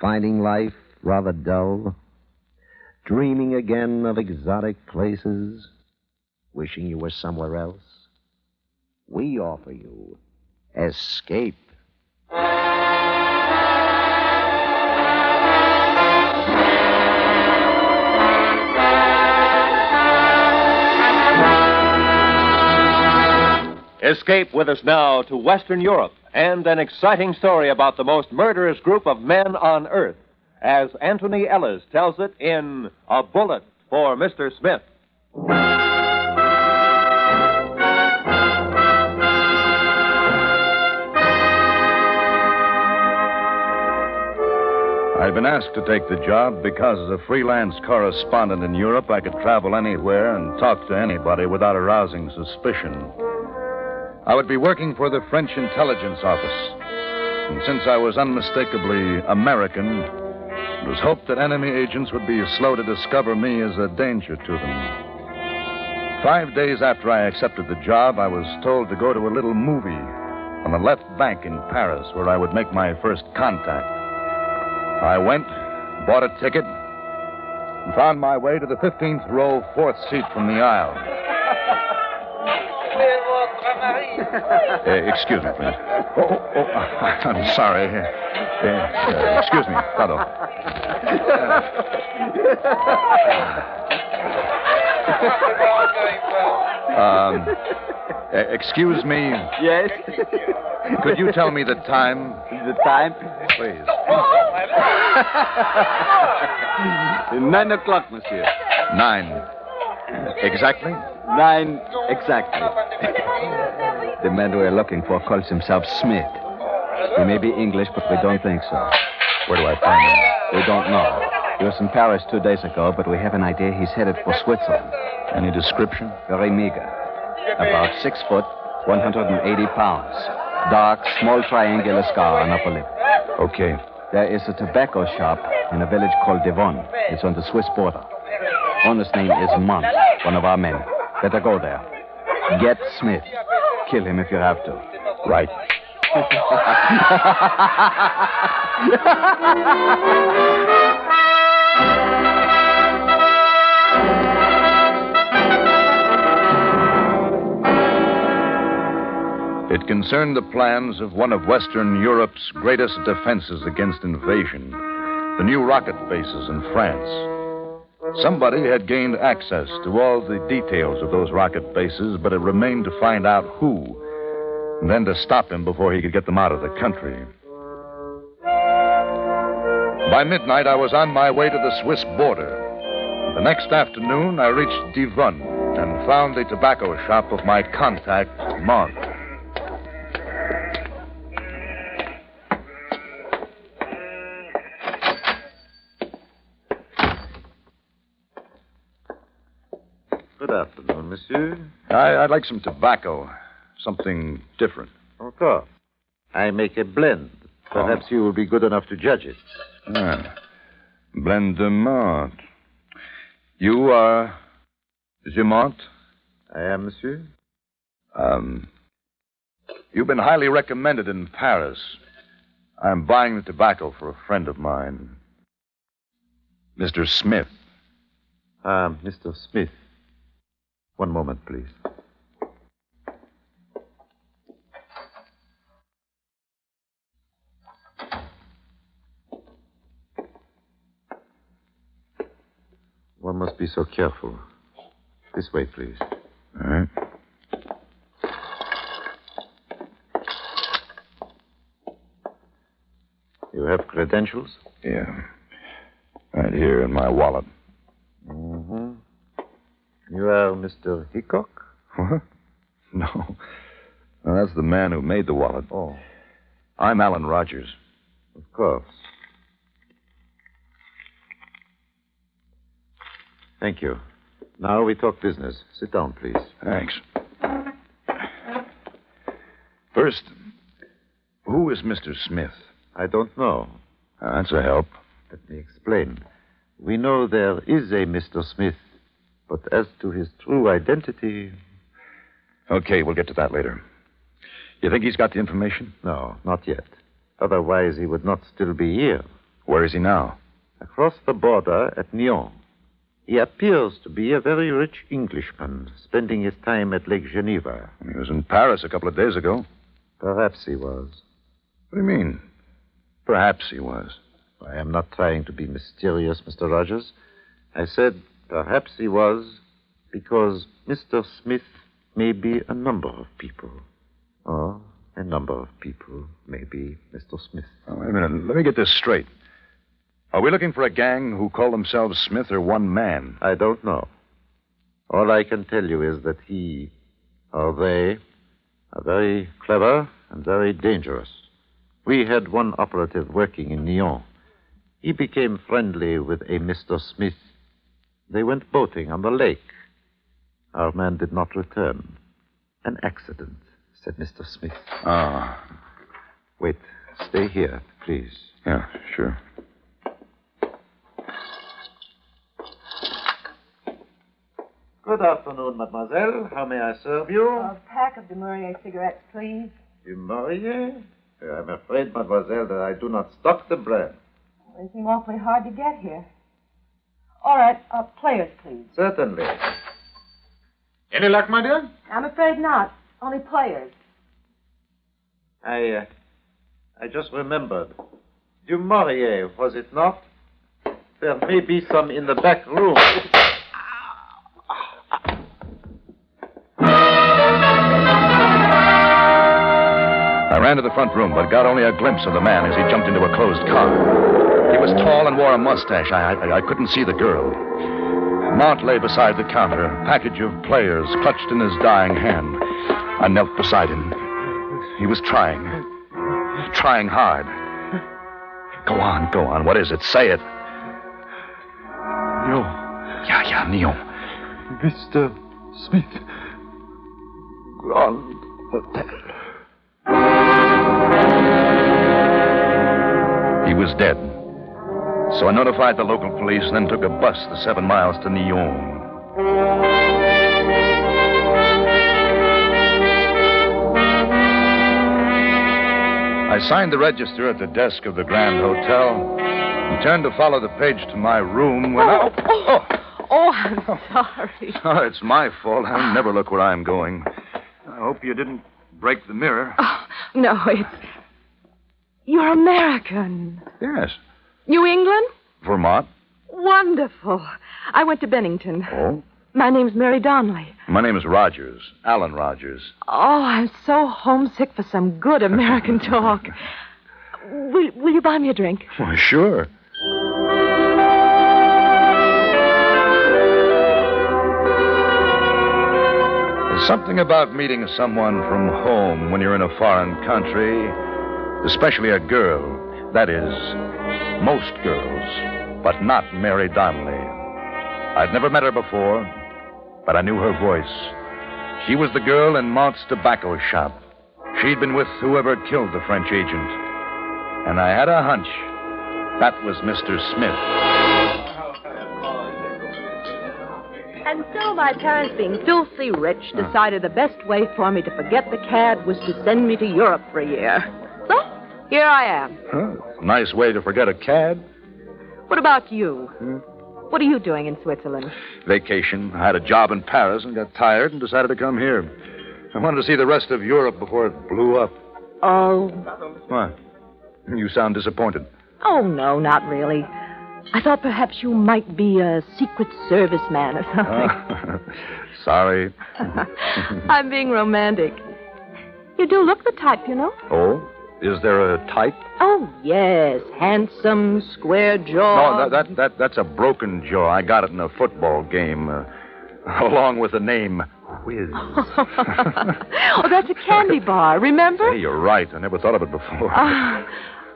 Finding life rather dull? Dreaming again of exotic places? Wishing you were somewhere else? We offer you Escape. Escape with us now to Western Europe and an exciting story about the most murderous group of men on Earth, as Anthony Ellis tells it in A Bullet for Mr. Smith. I'd been asked to take the job because as a freelance correspondent in Europe, I could travel anywhere and talk to anybody without arousing suspicion. I would be working for the French intelligence office. And since I was unmistakably American, it was hoped that enemy agents would be slow to discover me as a danger to them. 5 days after I accepted the job, I was told to go to a little movie on the left bank in Paris where I would make my first contact. I went, bought a ticket, and found my way to the 15th row, 4th seat from the aisle. Excuse me, please. I'm sorry. Excuse me, Toto. Excuse me. Yes? Could you tell me the time? The time? Please. 9 o'clock, monsieur. 9. Exactly? 9 exactly. The man we're looking for calls himself Smith. He may be English, but we don't think so. Where do I find him? We don't know. He was in Paris 2 days ago, but we have an idea he's headed for Switzerland. Any description? Very meager. About 6 foot, 180 pounds. Dark, small triangular scar on upper lip. Okay. There is a tobacco shop in a village called Devon. It's on the Swiss border. Owner's name is Mont, one of our men. Better go there. Get Smith. Kill him if you have to. Right. It concerned the plans of one of Western Europe's greatest defenses against invasion, the new rocket bases in France. Somebody had gained access to all the details of those rocket bases, but it remained to find out who, and then to stop him before he could get them out of the country. By midnight, I was on my way to the Swiss border. The next afternoon, I reached Devon and found the tobacco shop of my contact, Mont. Good afternoon, monsieur. I'd like some tobacco. Something different. Of course. I make a blend. Perhaps you will be good enough to judge it. Blend de Mont. You are Monsieur Mont? I am, monsieur. You've been highly recommended in Paris. I'm buying the tobacco for a friend of mine. Mr. Smith. Mr. Smith. One moment, please. One must be so careful. This way, please. All right. You have credentials? Yeah. Right here in my wallet. Mm-hmm. You are Mr. Hickok? What? No. No, that's the man who made the wallet. Oh. I'm Alan Rogers. Of course. Thank you. Now we talk business. Sit down, please. Thanks. First, who is Mr. Smith? I don't know. That's a help. Let me explain. We know there is a Mr. Smith, but as to his true identity... Okay, we'll get to that later. You think he's got the information? No, not yet. Otherwise, he would not still be here. Where is he now? Across the border at Nyon. He appears to be a very rich Englishman, spending his time at Lake Geneva. He was in Paris a couple of days ago. Perhaps he was. What do you mean? Perhaps he was. I am not trying to be mysterious, Mr. Rogers. I said perhaps he was because Mr. Smith may be a number of people. Or a number of people may be Mr. Smith. Oh, wait a minute. Let me get this straight. Are we looking for a gang who call themselves Smith or one man? I don't know. All I can tell you is that he, or they, are very clever and very dangerous. We had one operative working in Nyon. He became friendly with a Mr. Smith. They went boating on the lake. Our man did not return. An accident, said Mr. Smith. Ah. Wait, stay here, please. Yeah, sure. Good afternoon, mademoiselle. How may I serve you? A pack of Demurier cigarettes, please. Du Maurier? I'm afraid, mademoiselle, that I do not stock the brand. They seem awfully hard to get here. All right, players, please. Certainly. Any luck, my dear? I'm afraid not. Only players. I just remembered. Du Maurier, was it not? There may be some in the back room. I ran to the front room, but got only a glimpse of the man as he jumped into a closed car. He was tall and wore a mustache. I couldn't see the girl. Mont lay beside the counter, a package of players clutched in his dying hand. I knelt beside him. He was trying hard. Go on. What is it? Say it. No. Yeah, Neil. Mr. Smith. Grand Hotel. He was dead. So I notified the local police, then took a bus the 7 miles to Nyon. I signed the register at the desk of the Grand Hotel and turned to follow the page to my room when I'm sorry. Oh, it's my fault. I never look where I'm going. I hope you didn't break the mirror. Oh, no, You're American. Yes. New England? Vermont. Wonderful. I went to Bennington. Oh? My name's Mary Donnelly. My name is Rogers. Alan Rogers. Oh, I'm so homesick for some good American talk. Will you buy me a drink? Why, sure. There's something about meeting someone from home when you're in a foreign country, especially a girl. That is, most girls, but not Mary Donnelly. I'd never met her before, but I knew her voice. She was the girl in Mont's tobacco shop. She'd been with whoever killed the French agent. And I had a hunch that was Mr. Smith. And so my parents, being filthy rich, decided the best way for me to forget the cad was to send me to Europe for a year. So, here I am. Huh? Nice way to forget a cad. What about you? What are you doing in Switzerland? Vacation. I had a job in Paris and got tired and decided to come here. I wanted to see the rest of Europe before it blew up. Oh. What? You sound disappointed. Oh, no, not really. I thought perhaps you might be a Secret Service man or something. Sorry. I'm being romantic. You do look the type, you know. Oh? Is there a type? Oh, yes. Handsome, square jaw. No, that's a broken jaw. I got it in a football game, along with the name Whiz. Oh, that's a candy bar, remember? Hey, you're right. I never thought of it before.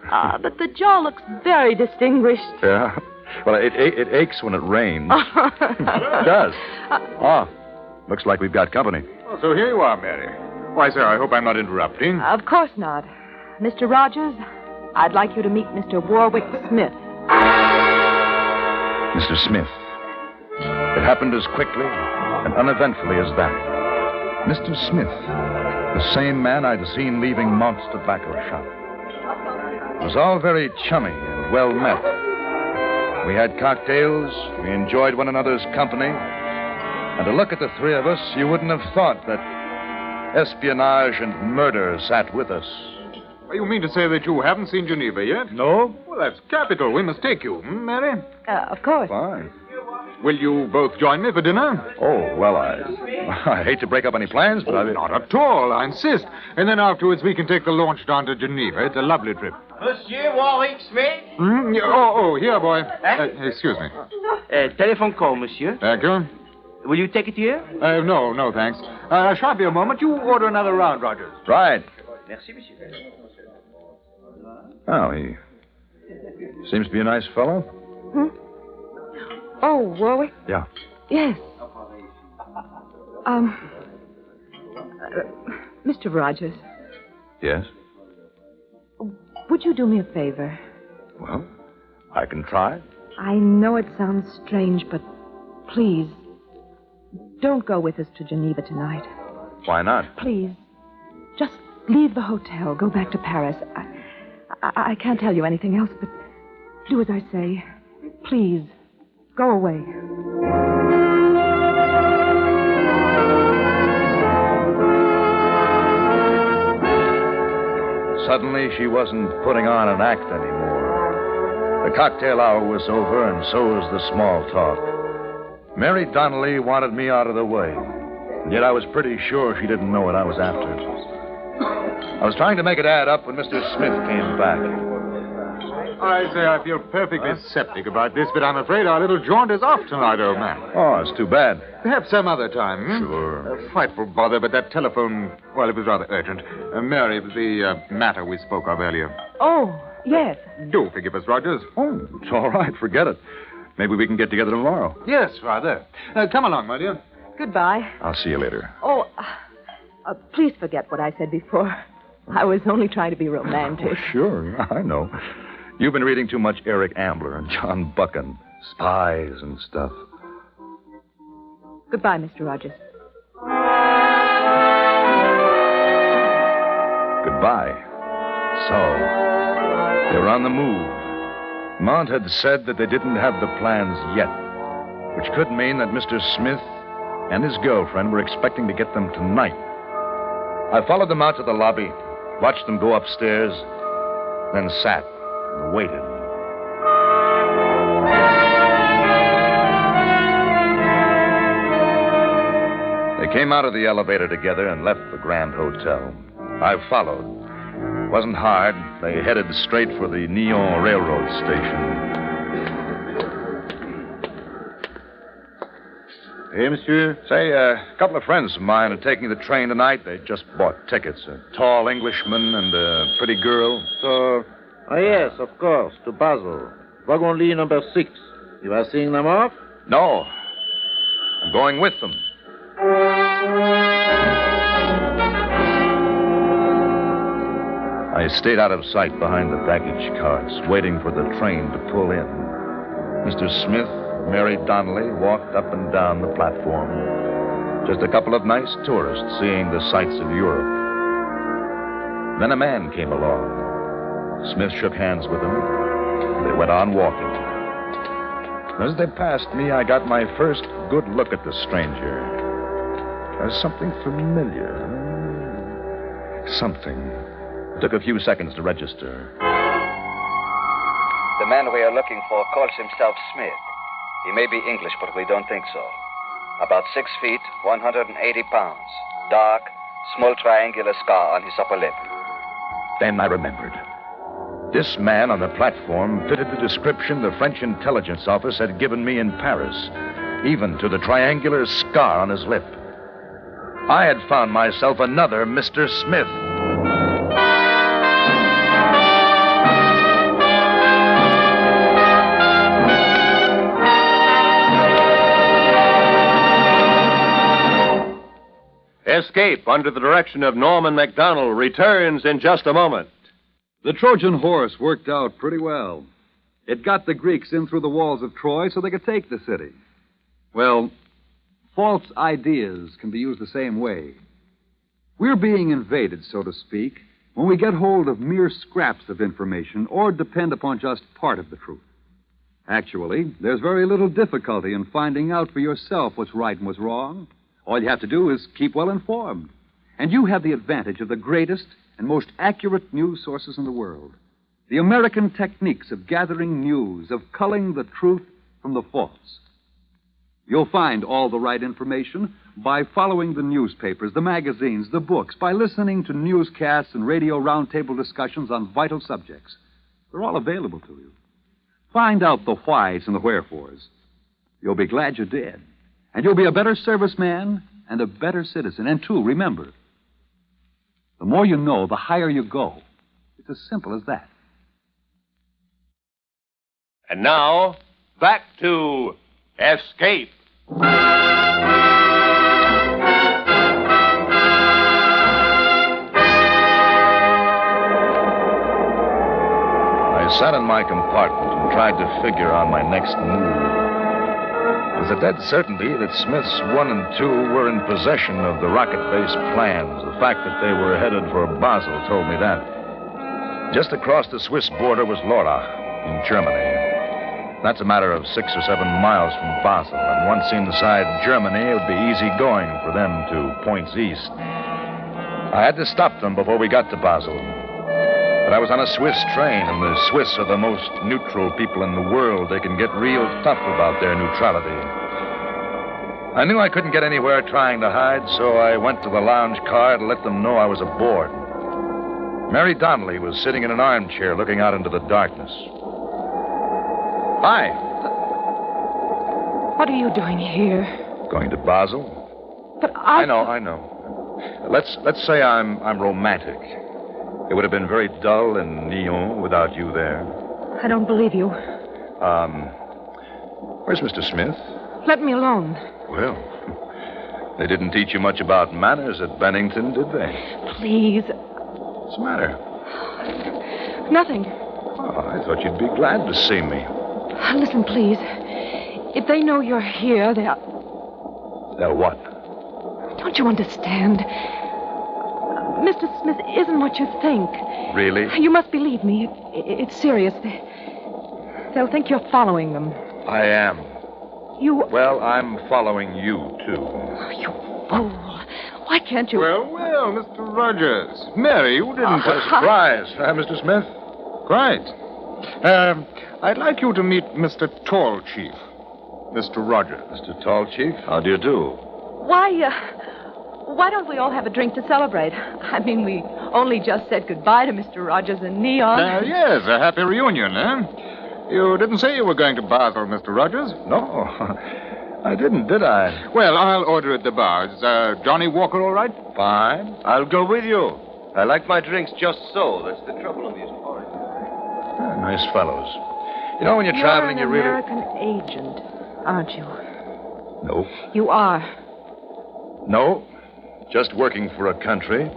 But the jaw looks very distinguished. Yeah? Well, it aches when it rains. It does. Looks like we've got company. Oh, so here you are, Mary. Why, sir, I hope I'm not interrupting. Of course not. Mr. Rogers, I'd like you to meet Mr. Warwick Smith. Mr. Smith. It happened as quickly and uneventfully as that. Mr. Smith, the same man I'd seen leaving Mont's tobacco shop. It was all very chummy and well met. We had cocktails, we enjoyed one another's company, and to look at the three of us, you wouldn't have thought that espionage and murder sat with us. You mean to say that you haven't seen Geneva yet? No? Well, that's capital. We must take you, Mary? Of course. Fine. Will you both join me for dinner? Oh, well, I hate to break up any plans, but Not at all, I insist. And then afterwards we can take the launch down to Geneva. It's a lovely trip. Monsieur Warwick Smith? Here, boy. Excuse me. Telephone call, monsieur. Thank you. Will you take it here? No, thanks. I shan't be a moment. You order another round, Rogers. Right. Merci, monsieur. Oh, he seems to be a nice fellow. Oh, Warwick? Yeah. Yes. Mr. Rogers, Yes? would you do me a favor? Well, I can try. I know it sounds strange, but please, don't go with us to Geneva tonight. Why not? Please, just leave the hotel, go back to Paris. I can't tell you anything else, but do as I say. Please, go away. Suddenly, she wasn't putting on an act anymore. The cocktail hour was over, and so was the small talk. Mary Donnelly wanted me out of the way, and yet I was pretty sure she didn't know what I was after. I was trying to make it add up when Mr. Smith came back. I say I feel perfectly septic about this, but I'm afraid our little jaunt is off tonight, old man. Oh, it's too bad. Perhaps some other time. Sure. A frightful bother, but that telephone, well, it was rather urgent. Mary, the matter we spoke of earlier. Oh, yes. Do forgive us, Rogers. Oh, it's all right. Forget it. Maybe we can get together tomorrow. Yes, rather. Come along, my dear. Goodbye. I'll see you later. Oh, please forget what I said before. I was only trying to be romantic. Oh, sure. I know. You've been reading too much Eric Ambler and John Buchan. Spies and stuff. Goodbye, Mr. Rogers. Goodbye. So, they were on the move. Mont had said that they didn't have the plans yet, which could mean that Mr. Smith and his girlfriend were expecting to get them tonight. I followed them out to the lobby, watched them go upstairs, then sat and waited. They came out of the elevator together and left the Grand Hotel. I followed. It wasn't hard. They headed straight for the Nyon Railroad station. Hey, monsieur. Say, a couple of friends of mine are taking the train tonight. They just bought tickets. A tall Englishman and a pretty girl. So, yes, of course, to Basel. Wagon lit number 6. You are seeing them off? No. I'm going with them. I stayed out of sight behind the baggage carts, waiting for the train to pull in. Mr. Smith, Mary Donnelly walked up and down the platform. Just a couple of nice tourists seeing the sights of Europe. Then a man came along. Smith shook hands with him. They went on walking. As they passed me, I got my first good look at the stranger. There's something familiar. Something. It took a few seconds to register. The man we are looking for calls himself Smith. He may be English, but we don't think so. About 6 feet, 180 pounds. Dark, small triangular scar on his upper lip. Then I remembered. This man on the platform fitted the description the French intelligence office had given me in Paris, even to the triangular scar on his lip. I had found myself another Mr. Smith. Escape under the direction of Norman MacDonald returns in just a moment. The Trojan horse worked out pretty well. It got the Greeks in through the walls of Troy so they could take the city. Well, false ideas can be used the same way. We're being invaded, so to speak, when we get hold of mere scraps of information or depend upon just part of the truth. Actually, there's very little difficulty in finding out for yourself what's right and what's wrong. All you have to do is keep well informed. And you have the advantage of the greatest and most accurate news sources in the world. The American techniques of gathering news, of culling the truth from the false. You'll find all the right information by following the newspapers, the magazines, the books, by listening to newscasts and radio roundtable discussions on vital subjects. They're all available to you. Find out the whys and the wherefores. You'll be glad you did. And you'll be a better serviceman and a better citizen. And, too, remember, the more you know, the higher you go. It's as simple as that. And now, back to Escape. I sat in my compartment and tried to figure on my next move. It was a dead certainty that Smiths 1 and 2 were in possession of the rocket-based plans. The fact that they were headed for Basel told me that. Just across the Swiss border was Lörrach in Germany. That's a matter of 6 or 7 miles from Basel, and once inside Germany, it would be easy going for them to points east. I had to stop them before we got to Basel. But I was on a Swiss train, and the Swiss are the most neutral people in the world. They can get real tough about their neutrality. I knew I couldn't get anywhere trying to hide, so I went to the lounge car to let them know I was aboard. Mary Donnelly was sitting in an armchair looking out into the darkness. Hi. What are you doing here? Going to Basel? But I know. Let's say I'm romantic. It would have been very dull in Nyon without you there. I don't believe you. Where's Mr. Smith? Let me alone. Well, they didn't teach you much about manners at Bennington, did they? Please. What's the matter? Nothing. Oh, I thought you'd be glad to see me. Listen, please. If they know you're here, they'll... They'll what? Don't you understand? Mr. Smith isn't what you think. Really? You must believe me. It's serious. They'll think you're following them. I am. You... Well, I'm following you, too. Oh, you fool. Why can't you... Well, Mr. Rogers. Mary, you didn't... What a surprise, Mr. Smith? Quite. I'd like you to meet Mr. Tall Chief. Mr. Rogers. Mr. Tall Chief, how do you do? Why don't we all have a drink to celebrate? I mean, we only just said goodbye to Mr. Rogers and Neon. Yes, a happy reunion, eh? You didn't say you were going to Basel, Mr. Rogers? No, I didn't, did I? Well, I'll order at the bar. Is Johnny Walker all right? Fine. I'll go with you. I like my drinks just so. That's the trouble of these parties. Nice fellows. You know, when you're traveling, you really... You're an American agent, aren't you? No. You are. No. Just working for a country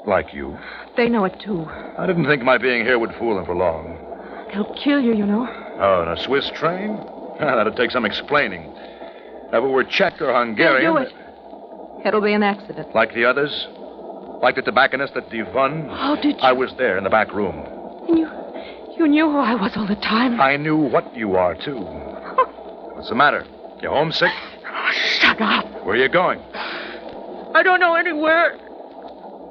like you. They know it, too. I didn't think my being here would fool them for long. They'll kill you, you know. Oh, in a Swiss train? That'd take some explaining. If it were Czech or Hungarian... They'll do it. It'll be an accident. Like the others? Like the tobacconist at Devon? Oh, did you? I was there in the back room. And you knew who I was all the time. I knew what you are, too. What's the matter? You homesick? Oh, shut up. Where are you going? I don't know anywhere.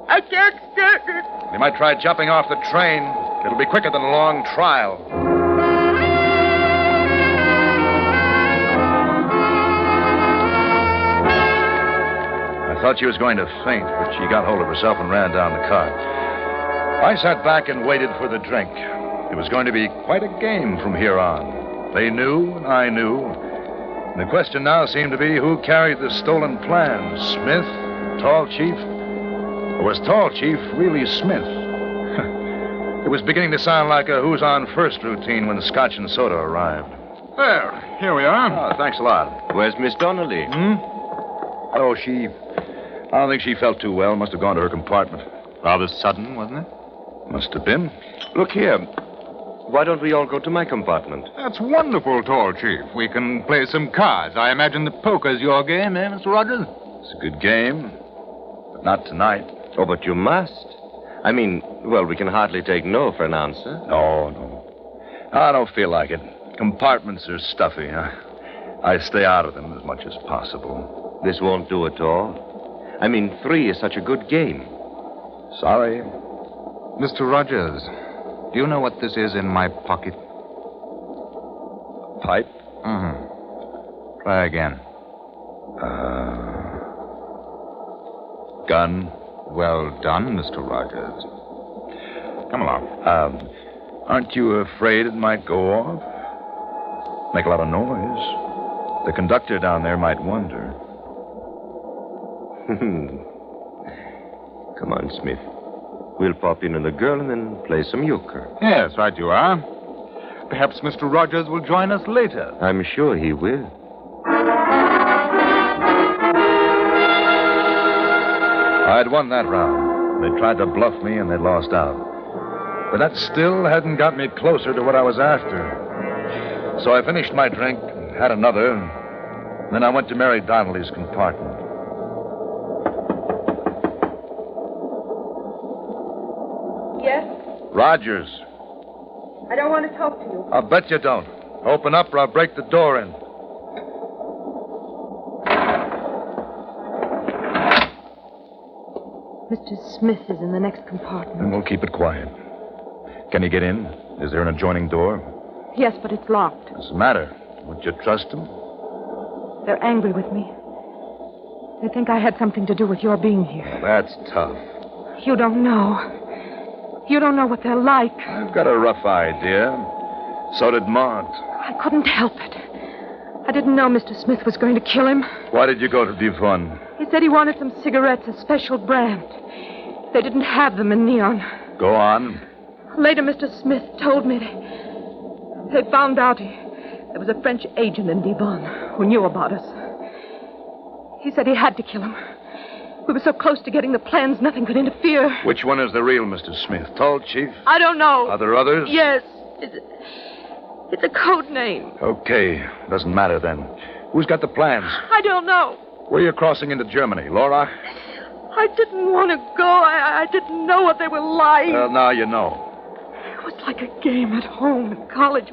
I can't stand it. You might try jumping off the train. It'll be quicker than a long trial. I thought she was going to faint, but she got hold of herself and ran down the car. I sat back and waited for the drink. It was going to be quite a game from here on. They knew, and I knew. And the question now seemed to be who carried the stolen plans, Smith, Tall Chief? Or was Tall Chief really Smith? It was beginning to sound like a who's on first routine when Scotch and soda arrived. Well, here we are. Oh, thanks a lot. Where's Miss Donnelly? Oh, I don't think she felt too well. Must have gone to her compartment. Rather sudden, wasn't it? Must have been. Look here. Why don't we all go to my compartment? That's wonderful, Tall Chief. We can play some cards. I imagine the poker's your game, eh, Mr. Rogers? It's a good game, but not tonight. Oh, but you must. I mean, well, we can hardly take no for an answer. No. I don't feel like it. Compartments are stuffy. I stay out of them as much as possible. This won't do at all. I mean, 3 is such a good game. Sorry. Mr. Rogers, do you know what this is in my pocket? Pipe? Mm-hmm. Try again. Gun? Well done, Mr. Rogers. Come along. Aren't you afraid it might go off? Make a lot of noise. The conductor down there might wonder. Come on, Smith. We'll pop in on the girl and then play some euchre. Yes, right you are. Perhaps Mr. Rogers will join us later. I'm sure he will. I'd won that round. They tried to bluff me and they lost out. But that still hadn't got me closer to what I was after. So I finished my drink, had another, and then I went to Mary Donnelly's compartment. Yes? Rogers. I don't want to talk to you. I'll bet you don't. Open up or I'll break the door in. Mr. Smith is in the next compartment. Then we'll keep it quiet. Can he get in? Is there an adjoining door? Yes, but it's locked. What's the matter? Would you trust him? They're angry with me. They think I had something to do with your being here. That's tough. You don't know. You don't know what they're like. I've got a rough idea. So did Maude. I couldn't help it. I didn't know Mr. Smith was going to kill him. Why did you go to Devon? He said he wanted some cigarettes, a special brand. They didn't have them in Neon. Go on. Later, Mr. Smith told me they found out there was a French agent in Devon who knew about us. He said he had to kill him. We were so close to getting the plans, nothing could interfere. Which one is the real Mr. Smith? Tall Chief? I don't know. Are there others? Yes. It's a code name. Okay. Doesn't matter then. Who's got the plans? I don't know. Where are you crossing into Germany? Laura? I didn't want to go. I didn't know what they were like. Well, now you know. It was like a game at home in college.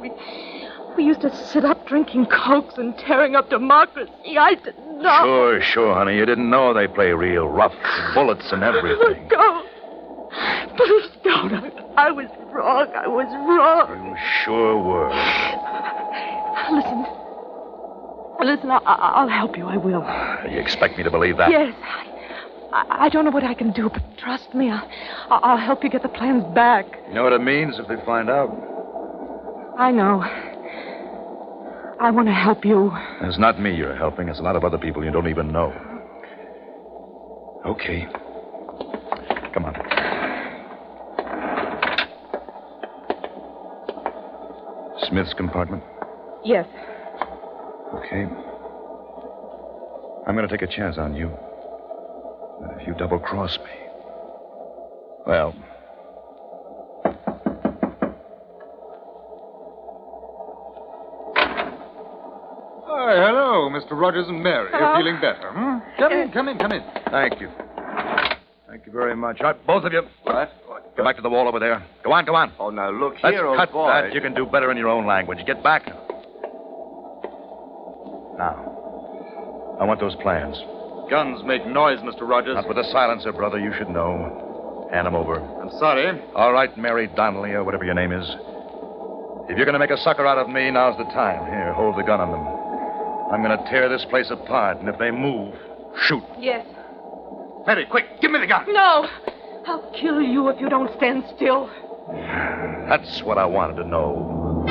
We used to sit up drinking Cokes and tearing up democracy. I didn't know. Sure, honey. You didn't know they play real rough. Bullets and everything. Please don't. I was wrong. I was wrong. You sure were. Listen, I'll help you. I will. You expect me to believe that? Yes. I don't know what I can do, but trust me. I'll help you get the plans back. You know what it means if they find out? I know. I want to help you. It's not me you're helping. It's a lot of other people you don't even know. Okay. Come on. Smith's compartment? Yes. Okay. I'm going to take a chance on you. But if you double-cross me... Well... Hello, Mr. Rogers and Mary. Hello. You're feeling better, hmm? Come in. Thank you. Thank you very much. All right, both of you. What? Go back to the wall over there. Go on. Oh, now look Let's here, old cut boy. that. You can do better in your own language. Get back. Now, I want those plans. Guns make noise, Mr. Rogers. Not with a silencer, brother. You should know. Hand them over. I'm sorry. All right, Mary Donnelly, or whatever your name is. If you're going to make a sucker out of me, now's the time. Here, hold the gun on them. I'm going to tear this place apart, and if they move, shoot. Yes. Mary, quick, give me the gun. No. I'll kill you if you don't stand still. That's what I wanted to know.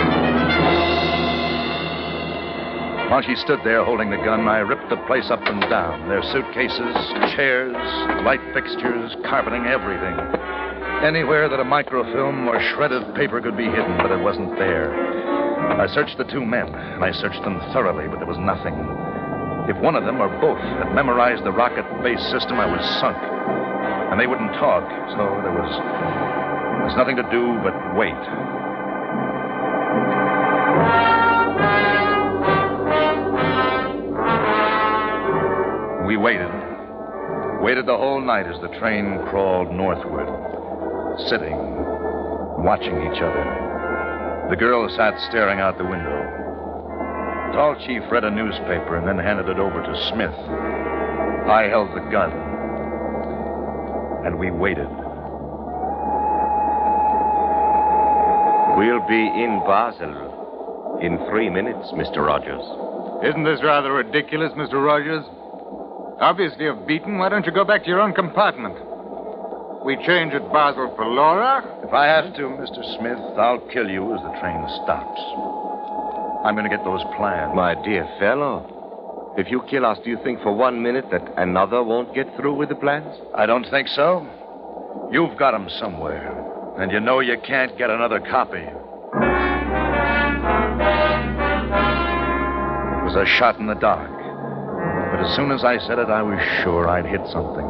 While she stood there holding the gun, I ripped the place up and down. Their suitcases, chairs, light fixtures, carpeting, everything. Anywhere that a microfilm or shredded paper could be hidden, but it wasn't there. I searched the two men, and I searched them thoroughly, but there was nothing. If one of them or both had memorized the rocket-based system, I was sunk. And they wouldn't talk, so there was nothing to do but wait. We waited the whole night as the train crawled northward. sitting, watching each other. The girl sat staring out the window. Tall Chief read a newspaper and then handed it over to Smith. I held the gun. And we waited. We'll be in Basel in 3 minutes, Mr. Rogers. Isn't this rather ridiculous, Mr. Rogers? Obviously you've beaten. Why don't you go back to your own compartment? We change at Basel for Laura. If I have to, Mr. Smith, I'll kill you as the train stops. I'm going to get those plans. My dear fellow, if you kill us, do you think for 1 minute that another won't get through with the plans? I don't think so. You've got them somewhere. And you know you can't get another copy. It was a shot in the dark. But as soon as I said it, I was sure I'd hit something.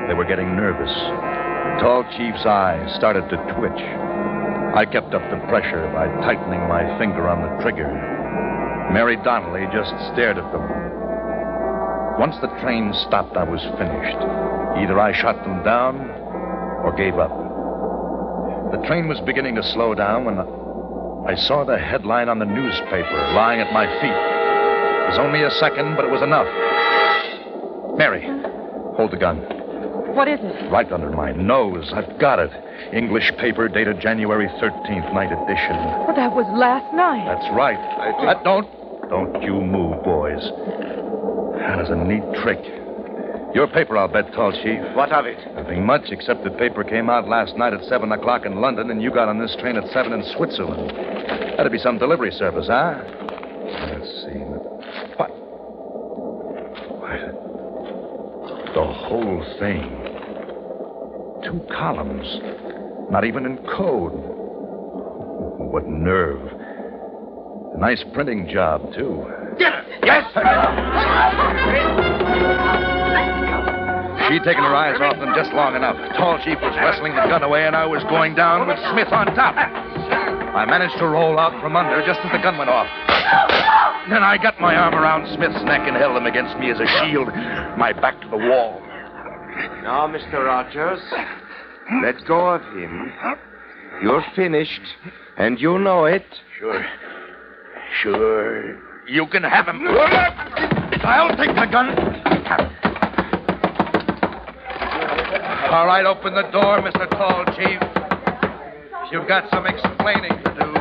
They were getting nervous. Tall Chief's eyes started to twitch. I kept up the pressure by tightening my finger on the trigger. Mary Donnelly just stared at them. Once the train stopped, I was finished. Either I shot them down or gave up. The train was beginning to slow down when I saw the headline on the newspaper lying at my feet. It was only a second, but it was enough. Mary, hold the gun. What is it? Right under my nose. I've got it. English paper dated January 13th, night edition. Well, that was last night. That's right. Don't you move, boys. That is a neat trick. Your paper, I'll bet, Tall Chief. What of it? Nothing much, except the paper came out last night at 7 o'clock in London, and you got on this train at 7 in Switzerland. That'd be some delivery service, huh? Let's see. What? The whole thing. 2 columns. Not even in code. What nerve. A nice printing job, too. Yes! She'd taken her eyes off them just long enough. Tall Chief was wrestling the gun away, and I was going down with Smith on top. I managed to roll out from under just as the gun went off. Then I got my arm around Smith's neck and held him against me as a shield, my back to the wall. Now, Mr. Rogers, let go of him. You're finished, and you know it. Sure. You can have him. I'll take the gun. All right, open the door, Mr. Tall Chief. You've got some explaining to do.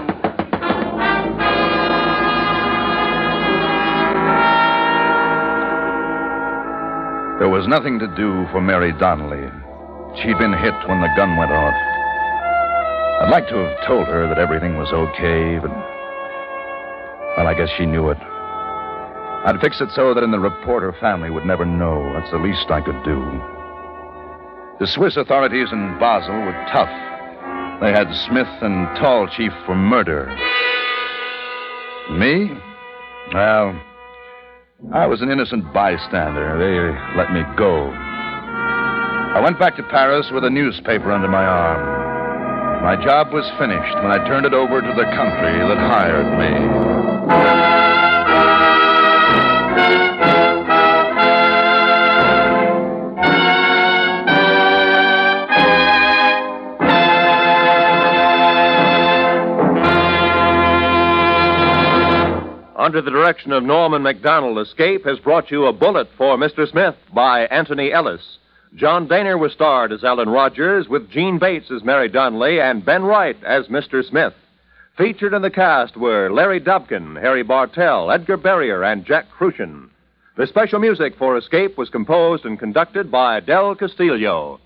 There was nothing to do for Mary Donnelly. She'd been hit when the gun went off. I'd like to have told her that everything was okay, but... well, I guess she knew it. I'd fix it so that in the report her family would never know. That's the least I could do. The Swiss authorities in Basel were tough. They had Smith and Tall Chief for murder. Me? Well, I was an innocent bystander. They let me go. I went back to Paris with a newspaper under my arm. My job was finished when I turned it over to the country that hired me. Under the direction of Norman MacDonald, Escape has brought you A Bullet for Mr. Smith by Anthony Ellis. John Daner was starred as Alan Rogers, with Gene Bates as Mary Donnelly and Ben Wright as Mr. Smith. Featured in the cast were Larry Dobkin, Harry Bartell, Edgar Barrier, and Jack Crucian. The special music for Escape was composed and conducted by Del Castillo.